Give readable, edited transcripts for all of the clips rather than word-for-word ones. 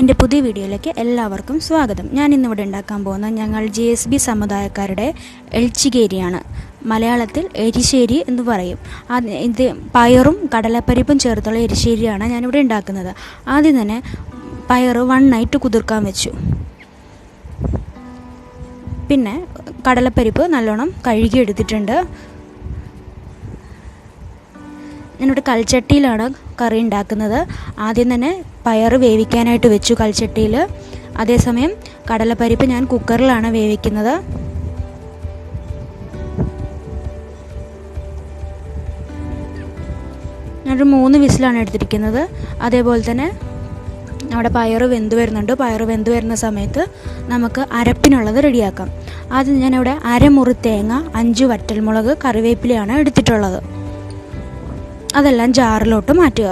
എൻ്റെ പുതിയ വീഡിയോയിലേക്ക് എല്ലാവർക്കും സ്വാഗതം. ഞാൻ ഇന്നിവിടെ ഉണ്ടാക്കാൻ പോകുന്ന ഞങ്ങൾ JSB സമുദായക്കാരുടെ എൽച്ചികേരിയാണ്. മലയാളത്തിൽ എരിശ്ശേരി എന്ന് പറയും. ഇത് പയറും കടലപ്പരിപ്പും ചേർത്തുള്ള എരിശ്ശേരിയാണ് ഞാനിവിടെ ഉണ്ടാക്കുന്നത്. ആദ്യം തന്നെ പയർ 1 നൈറ്റ് കുതിർക്കാൻ വെച്ചു. പിന്നെ കടലപ്പരിപ്പ് നല്ലോണം കഴുകി എടുത്തിട്ടുണ്ട്. ഞാനിവിടെ കൽച്ചട്ടിയിലാണ് കറി ഉണ്ടാക്കുന്നത്. ആദ്യം തന്നെ പയർ വേവിക്കാനായിട്ട് വെച്ചു കൽച്ചട്ടിയിൽ. അതേസമയം കടലപ്പരിപ്പ് ഞാൻ കുക്കറിലാണ് വേവിക്കുന്നത്. ഞാനൊരു 3 വിസിലാണ് എടുത്തിരിക്കുന്നത്. അതേപോലെ തന്നെ അവിടെ പയർ വെന്ത് വരുന്നുണ്ട്. പയർ വെന്ത് വരുന്ന സമയത്ത് നമുക്ക് അരപ്പിനുള്ളത് റെഡിയാക്കാം. ആദ്യം ഞാനിവിടെ അരമുറി തേങ്ങ, 5 വറ്റൽമുളക്, കറിവേപ്പിലയാണ് എടുത്തിട്ടുള്ളത്. അതെല്ലാം ജാറിലോട്ട് മാറ്റുക.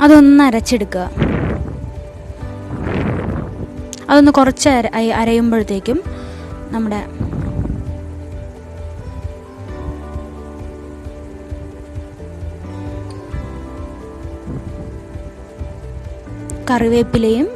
അതൊന്ന് അരച്ചെടുക്കുക. അതൊന്ന് കുറച്ച് അരയുമ്പോഴത്തേക്കും നമ്മുടെ കറിവേപ്പിലയും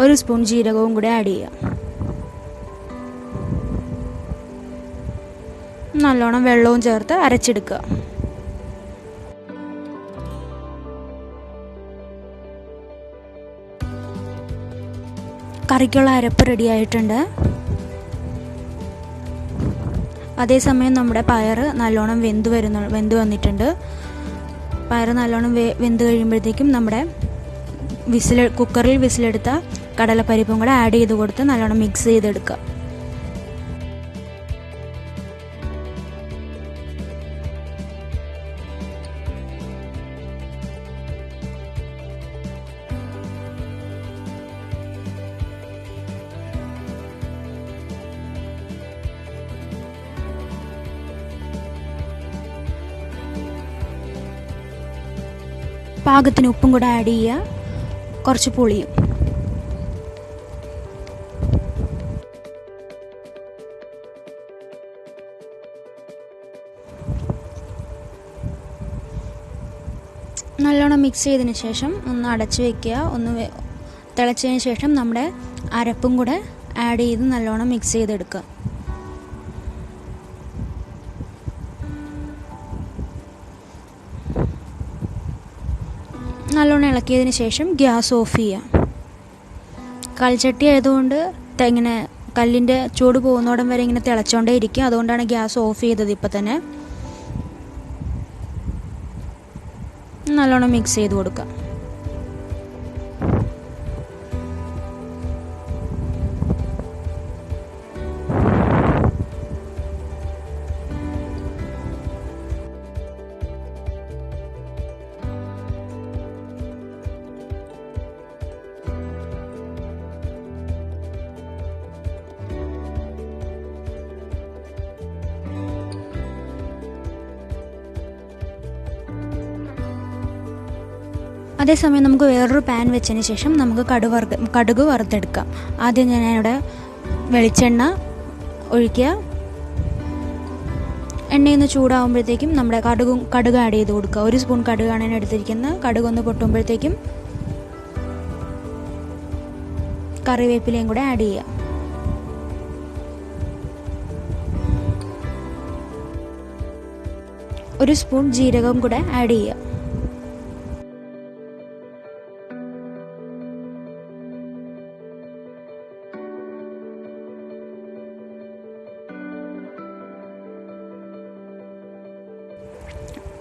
ഒരു സ്പൂൺ ജീരകവും കൂടി ആഡ് ചെയ്യുക. നല്ലോണം വെള്ളവും ചേർത്ത് അരച്ചെടുക്കുക. കറിക്കുള്ള അരപ്പ് റെഡി ആയിട്ടുണ്ട്. അതേസമയം നമ്മുടെ പയർ നല്ലോണം വെന്ത് വന്നിട്ടുണ്ട്. പയർ നല്ലോണം വെന്ത് കഴിയുമ്പോഴത്തേക്കും നമ്മുടെ കുക്കറിൽ വിസിലെടുത്ത കടലപ്പരിപ്പും കൂടെ ആഡ് ചെയ്ത് കൊടുത്ത് നല്ലോണം മിക്സ് ചെയ്തെടുക്കുക. പാകത്തിന് ഉപ്പും കൂടെ ആഡ് ചെയ്യുക. കുറച്ച് പുളിയും. നല്ലോണം മിക്സ് ചെയ്തതിന് ശേഷം ഒന്ന് അടച്ചു വയ്ക്കുക. ഒന്ന് തിളച്ചതിന് ശേഷം നമ്മുടെ അരപ്പും കൂടെ ആഡ് ചെയ്ത് നല്ലോണം മിക്സ് ചെയ്തെടുക്കുക. നല്ലോണം ഇളക്കിയതിന് ശേഷം ഗ്യാസ് ഓഫ് ചെയ്യുക. കൽച്ചട്ടി ആയതുകൊണ്ട് ഇങ്ങനെ കല്ലിൻ്റെ ചൂട് പോകുന്നോടം വരെ ഇങ്ങനെ തിളച്ചോണ്ടേ ഇരിക്കും. അതുകൊണ്ടാണ് ഗ്യാസ് ഓഫ് ചെയ്തത്. ഇപ്പം തന്നെ നല്ലോണം മിക്സ് ചെയ്ത് കൊടുക്കുക. അതേസമയം നമുക്ക് വേറൊരു പാൻ വെച്ചതിന് ശേഷം നമുക്ക് കടുക് വറുത്തെടുക്കാം. ആദ്യം ഞാനിവിടെ വെളിച്ചെണ്ണ ഒഴിക്കുക. എണ്ണയൊന്ന് ചൂടാകുമ്പോഴത്തേക്കും നമ്മുടെ കടുക് ആഡ് ചെയ്ത് കൊടുക്കുക. 1 സ്പൂൺ കടുകാണ് ഞാൻ എടുത്തിരിക്കുന്നത്. കടുകൊന്ന് പൊട്ടുമ്പോഴത്തേക്കും കറിവേപ്പിലയും കൂടെ ആഡ് ചെയ്യുക. ഒരു സ്പൂൺ ജീരകം കൂടെ ആഡ് ചെയ്യുക.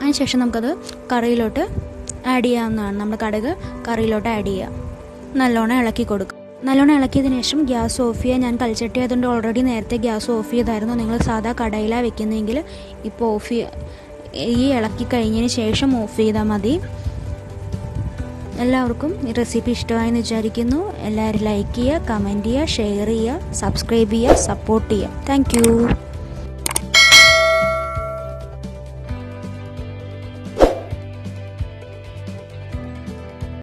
അതിനുശേഷം നമുക്കത് കറിയിലോട്ട് ആഡ് ചെയ്യാവുന്നതാണ്. നമ്മുടെ കടുക് കറിയിലോട്ട് ആഡ് ചെയ്യുക. നല്ലോണം ഇളക്കി കൊടുക്കുക. നല്ലോണം ഇളക്കിയതിന് ശേഷം ഗ്യാസ് ഓഫ് ചെയ്യുക. ഞാൻ കൽച്ചട്ടി ആയതുകൊണ്ട് ഓൾറെഡി നേരത്തെ ഗ്യാസ് ഓഫ് ചെയ്തായിരുന്നു. നിങ്ങൾ സാധാ കടയിലാണ് വെക്കുന്നതെങ്കിൽ ഇപ്പോൾ ഈ ഇളക്കി കഴിഞ്ഞതിന് ശേഷം ഓഫ് ചെയ്താൽ മതി. എല്ലാവർക്കും ഈ റെസിപ്പി ഇഷ്ടമായെന്ന് വിചാരിക്കുന്നു. എല്ലാവരും ലൈക്ക് ചെയ്യുക, കമൻറ്റ് ചെയ്യുക, ഷെയർ ചെയ്യുക, സബ്സ്ക്രൈബ് ചെയ്യുക, സപ്പോർട്ട് ചെയ്യുക. താങ്ക്